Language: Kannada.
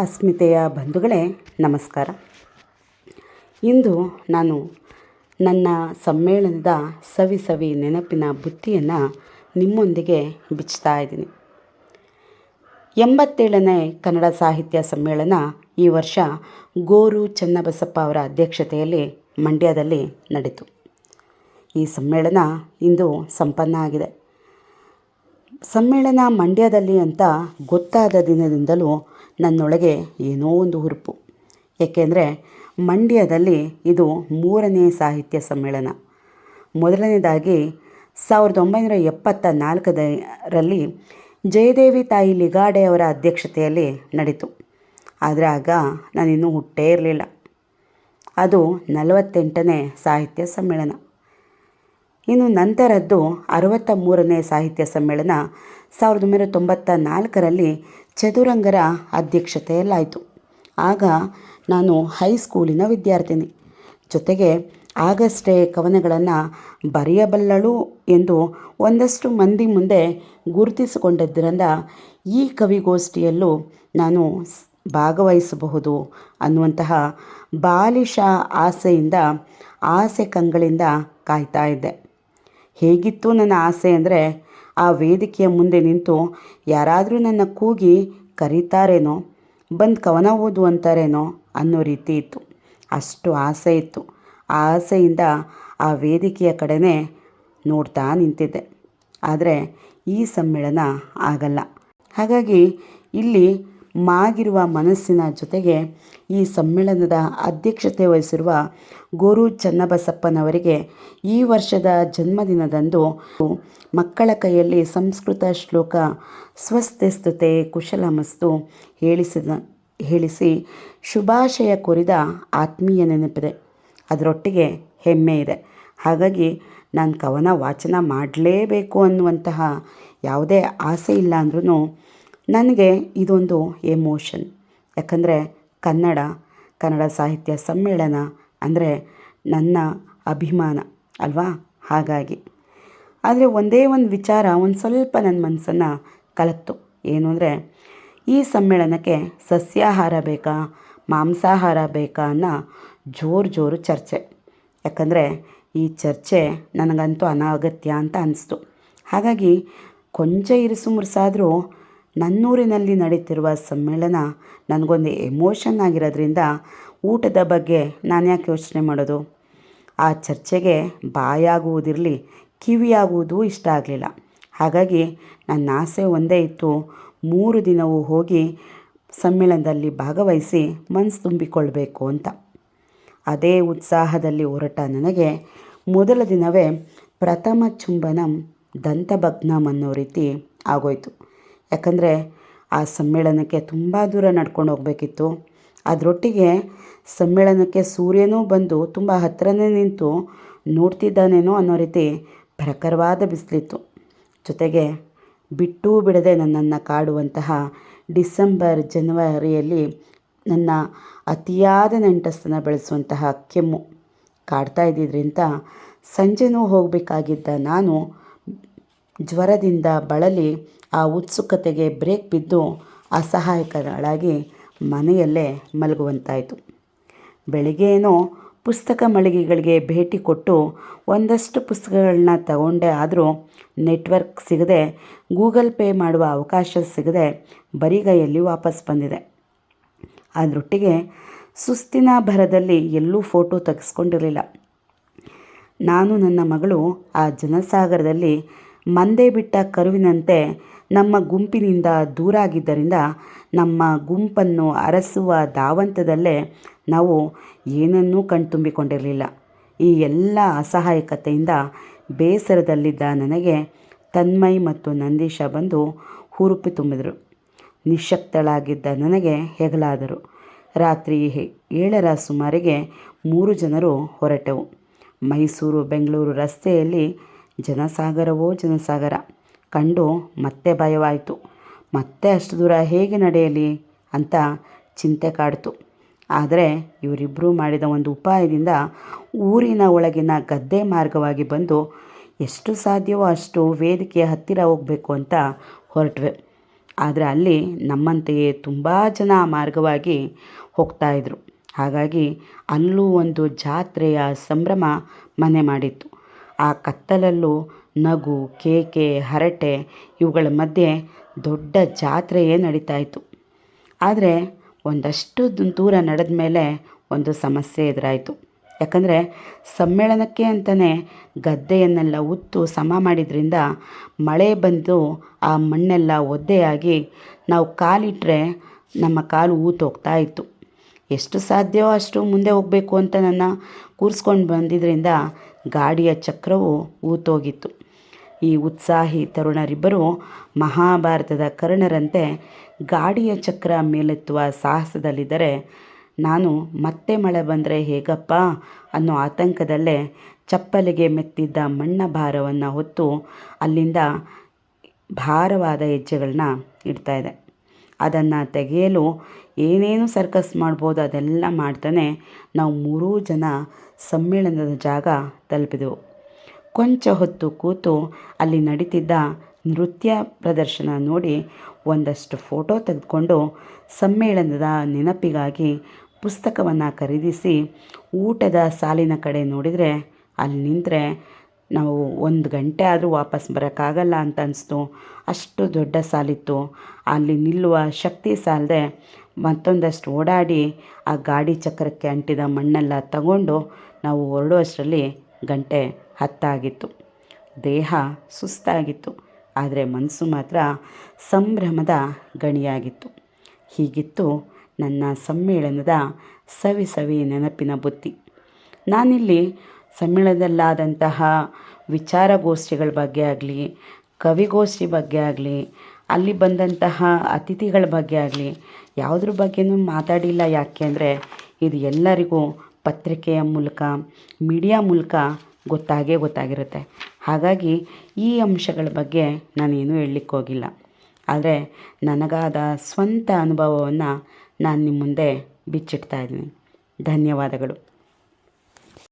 ಅಸ್ಮಿತೆಯ ಬಂಧುಗಳೇ ನಮಸ್ಕಾರ. ಇಂದು ನಾನು ನನ್ನ ಸಮ್ಮೇಳನದ ಸವಿ ನೆನಪಿನ ಬುತ್ತಿಯನ್ನು ನಿಮ್ಮೊಂದಿಗೆ ಬಿಚ್ತಾ ಇದ್ದೀನಿ. 87ನೇ ಕನ್ನಡ ಸಾಹಿತ್ಯ ಸಮ್ಮೇಳನ ಈ ವರ್ಷ ಗೋರು ಚನ್ನಬಸಪ್ಪ ಅವರ ಅಧ್ಯಕ್ಷತೆಯಲ್ಲಿ ಮಂಡ್ಯದಲ್ಲಿ ನಡೆಯಿತು. ಈ ಸಮ್ಮೇಳನ ಇಂದು ಸಂಪನ್ನ ಆಗಿದೆ. ಸಮ್ಮೇಳನ ಮಂಡ್ಯದಲ್ಲಿ ಅಂತ ಗೊತ್ತಾದ ದಿನದಿಂದಲೂ ನನ್ನೊಳಗೆ ಏನೋ ಒಂದು ಹುರುಪು. ಏಕೆಂದರೆ ಮಂಡ್ಯದಲ್ಲಿ ಇದು 3ನೇ ಸಾಹಿತ್ಯ ಸಮ್ಮೇಳನ. ಮೊದಲನೇದಾಗಿ 1974ರಲ್ಲಿ ಜಯದೇವಿ ತಾಯಿ ಲಿಗಾಡೆ ಅವರ ಅಧ್ಯಕ್ಷತೆಯಲ್ಲಿ ನಡೀತು. ಆದರೆ ಆಗ ನಾನಿನ್ನೂ ಹುಟ್ಟೇ ಇರಲಿಲ್ಲ. ಅದು 48ನೇ ಸಾಹಿತ್ಯ ಸಮ್ಮೇಳನ. ಇನ್ನು ನಂತರದ್ದು 63ನೇ ಸಾಹಿತ್ಯ ಸಮ್ಮೇಳನ 1994ರಲ್ಲಿ ಚದುರಂಗರ ಅಧ್ಯಕ್ಷತೆಯಲ್ಲಾಯಿತು. ಆಗ ನಾನು ಹೈಸ್ಕೂಲಿನ ವಿದ್ಯಾರ್ಥಿನಿ. ಜೊತೆಗೆ ಆಗಷ್ಟೇ ಕವನಗಳನ್ನು ಬರೆಯಬಲ್ಲಳು ಎಂದು ಒಂದಷ್ಟು ಮಂದಿ ಮುಂದೆ ಗುರುತಿಸಿಕೊಂಡಿದ್ದರಿಂದ ಈ ಕವಿಗೋಷ್ಠಿಯಲ್ಲೂ ನಾನು ಭಾಗವಹಿಸಬಹುದು ಅನ್ನುವಂತಹ ಬಾಲಿಶ ಆಸೆಯಿಂದ ಆಸೆ ಕಂಗಳಿಂದ ಕಾಯ್ತಾ ಇದ್ದೆ. ಹೇಗಿತ್ತು ನನ್ನ ಆಸೆ ಅಂದರೆ, ಆ ವೇದಿಕೆಯ ಮುಂದೆ ನಿಂತು ಯಾರಾದರೂ ನನ್ನ ಕೂಗಿ ಕರೀತಾರೇನೋ, ಬಂದು ಕವನ ಓದು ಅಂತಾರೇನೋ ಅನ್ನೋ ರೀತಿ ಇತ್ತು. ಅಷ್ಟು ಆಸೆ ಇತ್ತು. ಆ ಆಸೆಯಿಂದ ಆ ವೇದಿಕೆಯ ಕಡೆನೇ ನೋಡ್ತಾ ನಿಂತಿದ್ದೆ. ಆದರೆ ಈ ಸಮ್ಮೇಳನ ಆಗಲ್ಲ. ಹಾಗಾಗಿ ಇಲ್ಲಿ ಮಾಗಿರುವ ಮನಸ್ಸಿನ ಜೊತೆಗೆ ಈ ಸಮ್ಮೇಳನದ ಅಧ್ಯಕ್ಷತೆ ವಹಿಸಿರುವ ಗೋರು ಚನ್ನಬಸಪ್ಪನವರಿಗೆ ಈ ವರ್ಷದ ಜನ್ಮದಿನದಂದು ಮಕ್ಕಳ ಕೈಯಲ್ಲಿ ಸಂಸ್ಕೃತ ಶ್ಲೋಕ ಸ್ವಸ್ತಿಸ್ತುತೆ ಕುಶಲಮಸ್ತು ಹೇಳಿಸಿ ಶುಭಾಶಯ ಕೋರಿದ ಆತ್ಮೀಯ ನೆನಪಿದೆ. ಅದರೊಟ್ಟಿಗೆ ಹೆಮ್ಮೆ ಇದೆ. ಹಾಗಾಗಿ ನಾನು ಕವನ ವಾಚನ ಮಾಡಲೇಬೇಕು ಅನ್ನುವಂತಹ ಯಾವುದೇ ಆಸೆ ಇಲ್ಲ ಅಂದ್ರೂ ನನಗೆ ಇದೊಂದು ಎಮೋಷನ್. ಯಾಕಂದರೆ ಕನ್ನಡ ಸಾಹಿತ್ಯ ಸಮ್ಮೇಳನ ಅಂದರೆ ನನ್ನ ಅಭಿಮಾನ ಅಲ್ವಾ. ಹಾಗಾಗಿ ಆದರೆ ಒಂದೇ ಒಂದು ವಿಚಾರ ಒಂದು ಸ್ವಲ್ಪ ನನ್ನ ಮನಸ್ಸನ್ನು ಕಲಕ್ತು. ಏನು ಅಂದರೆ, ಈ ಸಮ್ಮೇಳನಕ್ಕೆ ಸಸ್ಯಾಹಾರ ಬೇಕಾ ಮಾಂಸಾಹಾರ ಬೇಕಾ ಅನ್ನೋ ಜೋರು ಚರ್ಚೆ. ಯಾಕಂದರೆ ಈ ಚರ್ಚೆ ನನಗಂತೂ ಅನಗತ್ಯ ಅಂತ ಅನಿಸ್ತು. ಹಾಗಾಗಿ ಕೊಂಚ ಇರಿಸು ಮುರುಸಾದರೂ ನನ್ನೂರಿನಲ್ಲಿ ನಡೀತಿರುವ ಸಮ್ಮೇಳನ ನನಗೊಂದು ಎಮೋಷನ್ ಆಗಿರೋದ್ರಿಂದ ಊಟದ ಬಗ್ಗೆ ನಾನು ಯಾಕೆ ಯೋಚನೆ ಮಾಡೋದು. ಆ ಚರ್ಚೆಗೆ ಬಾಯಾಗುವುದಿರಲಿ, ಕಿವಿಯಾಗುವುದೂ ಇಷ್ಟ ಆಗಲಿಲ್ಲ. ಹಾಗಾಗಿ ನನ್ನ ಆಸೆ ಒಂದೇ ಇತ್ತು, 3 ದಿನವೂ ಹೋಗಿ ಸಮ್ಮೇಳನದಲ್ಲಿ ಭಾಗವಹಿಸಿ ಮನಸ್ಸು ತುಂಬಿಕೊಳ್ಬೇಕು ಅಂತ. ಅದೇ ಉತ್ಸಾಹದಲ್ಲಿ ಹೊರಟ ನನಗೆ ಮೊದಲ ದಿನವೇ ಪ್ರಥಮ ಚುಂಬನಂ ದಂತಭಗ್ನಂ ಅನ್ನೋ ರೀತಿ ಆಗೋಯ್ತು. ಯಾಕಂದರೆ ಆ ಸಮ್ಮೇಳನಕ್ಕೆ ತುಂಬ ದೂರ ನಡ್ಕೊಂಡು ಹೋಗಬೇಕಿತ್ತು. ಅದರೊಟ್ಟಿಗೆ ಸಮ್ಮೇಳನಕ್ಕೆ ಸೂರ್ಯನೂ ಬಂದು ತುಂಬ ಹತ್ತಿರನೇ ನಿಂತು ನೋಡ್ತಿದ್ದಾನೇನೋ ಅನ್ನೋ ರೀತಿ ಪ್ರಖರವಾದ ಬಿಸಿಲಿತ್ತು. ಜೊತೆಗೆ ಬಿಟ್ಟೂ ಬಿಡದೆ ನನ್ನನ್ನು ಕಾಡುವಂತಹ ಡಿಸೆಂಬರ್ ಜನವರಿಯಲ್ಲಿ ನನ್ನ ಅತಿಯಾದ ನೆಂಟಸ್ತನ ಬೆಳೆಸುವಂತಹ ಕೆಮ್ಮು ಕಾಡ್ತಾ ಇದ್ದಿದ್ದರಿಂದ ಸಂಜೆನೂ ಹೋಗಬೇಕಾಗಿದ್ದ ನಾನು ಜ್ವರದಿಂದ ಬಳಲಿ ಆ ಉತ್ಸುಕತೆಗೆ ಬ್ರೇಕ್ ಬಿದ್ದು ಅಸಹಾಯಕಳಾಗಿ ಮನೆಯಲ್ಲೇ ಮಲಗುವಂತಾಯಿತು. ಬೆಳಿಗ್ಗೆ ಏನೋ ಪುಸ್ತಕ ಮಳಿಗೆಗಳಿಗೆ ಭೇಟಿ ಕೊಟ್ಟು ಒಂದಷ್ಟು ಪುಸ್ತಕಗಳನ್ನ ತಗೊಂಡೆ. ಆದರೂ ನೆಟ್ವರ್ಕ್ ಸಿಗದೆ, ಗೂಗಲ್ ಪೇ ಮಾಡುವ ಅವಕಾಶ ಸಿಗದೆ ಬರಿಗೈಯಲ್ಲಿ ವಾಪಸ್ ಬಂದಿದೆ. ಅದರೊಟ್ಟಿಗೆ ಸುಸ್ತಿನ ಭರದಲ್ಲಿ ಎಲ್ಲೂ ಫೋಟೋ ತೆಗೆಸ್ಕೊಂಡಿರಲಿಲ್ಲ. ನಾನು ನನ್ನ ಮಗಳು ಆ ಜನಸಾಗರದಲ್ಲಿ ಮಂದೆ ಬಿಟ್ಟ ಕರುವಿನಂತೆ ನಮ್ಮ ಗುಂಪಿನಿಂದ ದೂರ ಆಗಿದ್ದರಿಂದ ನಮ್ಮ ಗುಂಪನ್ನು ಅರಸುವ ಧಾವಂತದಲ್ಲೇ ನಾವು ಏನನ್ನೂ ಕಣ್ತುಂಬಿಕೊಂಡಿರಲಿಲ್ಲ. ಈ ಎಲ್ಲ ಅಸಹಾಯಕತೆಯಿಂದ ಬೇಸರದಲ್ಲಿದ್ದ ನನಗೆ ತನ್ಮಯ್ ಮತ್ತು ನಂದೀಶ ಬಂದು ಹುರುಪು ತುಂಬಿದರು. ನಿಶ್ಶಕ್ತಳಾಗಿದ್ದ ನನಗೆ ಹೆಗಲಾದರು. ರಾತ್ರಿ 7ರ ಸುಮಾರಿಗೆ 3 ಜನರು ಹೊರಟೆವು. ಮೈಸೂರು ಬೆಂಗಳೂರು ರಸ್ತೆಯಲ್ಲಿ ಜನಸಾಗರವೋ ಜನಸಾಗರ ಕಂಡು ಮತ್ತೆ ಭಯವಾಯಿತು. ಮತ್ತೆ ಅಷ್ಟು ದೂರ ಹೇಗೆ ನಡೆಯಲಿ ಅಂತ ಚಿಂತೆ ಕಾಡ್ತು. ಆದರೆ ಇವರಿಬ್ಬರೂ ಮಾಡಿದ ಒಂದು ಉಪಾಯದಿಂದ ಊರಿನ ಒಳಗಿನ ಗದ್ದೆ ಮಾರ್ಗವಾಗಿ ಬಂದು ಎಷ್ಟು ಸಾಧ್ಯವೋ ಅಷ್ಟು ವೇದಿಕೆಯ ಹತ್ತಿರ ಹೋಗಬೇಕು ಅಂತ ಹೊರಟ್ವೆ. ಆದರೆ ಅಲ್ಲಿ ನಮ್ಮಂತೆಯೇ ತುಂಬ ಜನ ಆ ಮಾರ್ಗವಾಗಿ ಹೋಗ್ತಾಯಿದ್ರು. ಹಾಗಾಗಿ ಅಲ್ಲೂ ಒಂದು ಜಾತ್ರೆಯ ಸಂಭ್ರಮ ಮನೆ ಮಾಡಿತ್ತು. ಆ ಕತ್ತಲಲ್ಲೂ ನಗು, ಕೇಕೆ, ಹರಟೆ ಇವುಗಳ ಮಧ್ಯೆ ದೊಡ್ಡ ಜಾತ್ರೆಯೇ ನಡೀತಾ ಇತ್ತು. ಆದರೆ ಒಂದಷ್ಟು ದೂರ ನಡೆದ ಮೇಲೆ ಒಂದು ಸಮಸ್ಯೆ ಎದುರಾಯಿತು. ಯಾಕಂದರೆ ಸಮ್ಮೇಳನಕ್ಕೆ ಅಂತಲೇ ಗದ್ದೆಯನ್ನೆಲ್ಲ ಉತ್ತು ಸಮ ಮಾಡಿದ್ರಿಂದ ಮಳೆ ಬಂದು ಆ ಮಣ್ಣೆಲ್ಲ ಒದ್ದೆಯಾಗಿ ನಾವು ಕಾಲಿಟ್ಟರೆ ನಮ್ಮ ಕಾಲು ಊತೋಗ್ತಾ ಇತ್ತು. ಎಷ್ಟು ಸಾಧ್ಯವೋ ಅಷ್ಟು ಮುಂದೆ ಹೋಗಬೇಕು ಅಂತ ನನ್ನ ಕೂರಿಸ್ಕೊಂಡು ಬಂದಿದ್ದರಿಂದ ಗಾಡಿಯ ಚಕ್ರವು ಊತೋಗಿತ್ತು. ಈ ಉತ್ಸಾಹಿ ತರುಣರಿಬ್ಬರು ಮಹಾಭಾರತದ ಕರ್ಣರಂತೆ ಗಾಡಿಯ ಚಕ್ರ ಮೇಲೆತ್ತುವ ಸಾಹಸದಲ್ಲಿದ್ದರೆ, ನಾನು ಮತ್ತೆ ಮಳೆ ಬಂದರೆ ಹೇಗಪ್ಪ ಅನ್ನೋ ಆತಂಕದಲ್ಲೇ ಚಪ್ಪಲಿಗೆ ಮೆತ್ತಿದ್ದ ಮಣ್ಣ ಭಾರವನ್ನು ಹೊತ್ತು ಅಲ್ಲಿಂದ ಭಾರವಾದ ಹೆಜ್ಜೆಗಳನ್ನ ಇಡ್ತಾಯಿದ್ದೆ. ಅದನ್ನು ತೆಗೆಯಲು ಏನೇನು ಸರ್ಕಸ್ ಮಾಡ್ಬೋದು ಅದೆಲ್ಲ ಮಾಡ್ತಾನೆ ನಾವು 3 ಜನ ಸಮ್ಮೇಳನದ ಜಾಗ ತಲುಪಿದೆವು. ಕೊಂಚ ಹೊತ್ತು ಕೂತು ಅಲ್ಲಿ ನಡೀತಿದ್ದ ನೃತ್ಯ ಪ್ರದರ್ಶನ ನೋಡಿ ಒಂದಷ್ಟು ಫೋಟೋ ತೆಗೆದುಕೊಂಡು ಸಮ್ಮೇಳನದ ನೆನಪಿಗಾಗಿ ಪುಸ್ತಕವನ್ನು ಖರೀದಿಸಿ ಊಟದ ಸಾಲಿನ ಕಡೆ ನೋಡಿದರೆ ಅಲ್ಲಿ ನಿಂತರೆ ನಾವು 1 ಗಂಟೆ ಆದರೂ ವಾಪಸ್ ಬರೋಕ್ಕಾಗಲ್ಲ ಅಂತ ಅನಿಸ್ತು. ಅಷ್ಟು ದೊಡ್ಡ ಸಾಲಿತ್ತು. ಅಲ್ಲಿ ನಿಲ್ಲುವ ಶಕ್ತಿ ಸಾಲದೆ ಮತ್ತೊಂದಷ್ಟು ಓಡಾಡಿ ಆ ಗಾಡಿ ಚಕ್ರಕ್ಕೆ ಅಂಟಿದ ಮಣ್ಣೆಲ್ಲ ತಗೊಂಡು ನಾವು ಹೊರಡುವಷ್ಟರಲ್ಲಿ 10 ಆಗಿತ್ತು. ದೇಹ ಸುಸ್ತಾಗಿತ್ತು, ಆದರೆ ಮನಸ್ಸು ಮಾತ್ರ ಸಂಭ್ರಮದ ಗಣಿಯಾಗಿತ್ತು. ಹೀಗಿತ್ತು ನನ್ನ ಸಮ್ಮೇಳನದ ಸವಿ ನೆನಪಿನ ಬುತ್ತಿ. ನಾನಿಲ್ಲಿ ಸಮ್ಮೇಳನದಲ್ಲಾದಂತಹ ವಿಚಾರಗೋಷ್ಠಿಗಳ ಬಗ್ಗೆ ಆಗಲಿ, ಕವಿಗೋಷ್ಠಿ ಬಗ್ಗೆ ಆಗಲಿ, ಅಲ್ಲಿ ಬಂದಂತಹ ಅತಿಥಿಗಳ ಬಗ್ಗೆ ಆಗಲಿ ಯಾವುದ್ರ ಬಗ್ಗೆನೂ ಮಾತಾಡಿಲ್ಲ. ಯಾಕೆ ಅಂದರೆ ಇದು ಎಲ್ಲರಿಗೂ ಪತ್ರಿಕೆಯ ಮೂಲಕ, ಮೀಡಿಯಾ ಮೂಲಕ ಗೊತ್ತಾಗಿರುತ್ತೆ. ಹಾಗಾಗಿ ಈ ಅಂಶಗಳ ಬಗ್ಗೆ ನಾನೇನು ಹೇಳಲಿಕ್ಕೆ ಹೋಗಿಲ್ಲ. ಆದರೆ ನನಗಾದ ಸ್ವಂತ ಅನುಭವವನ್ನು ನಾನು ನಿಮ್ಮ ಮುಂದೆ ಬಿಚ್ಚಿಡ್ತಾ ಇದ್ದೀನಿ. ಧನ್ಯವಾದಗಳು.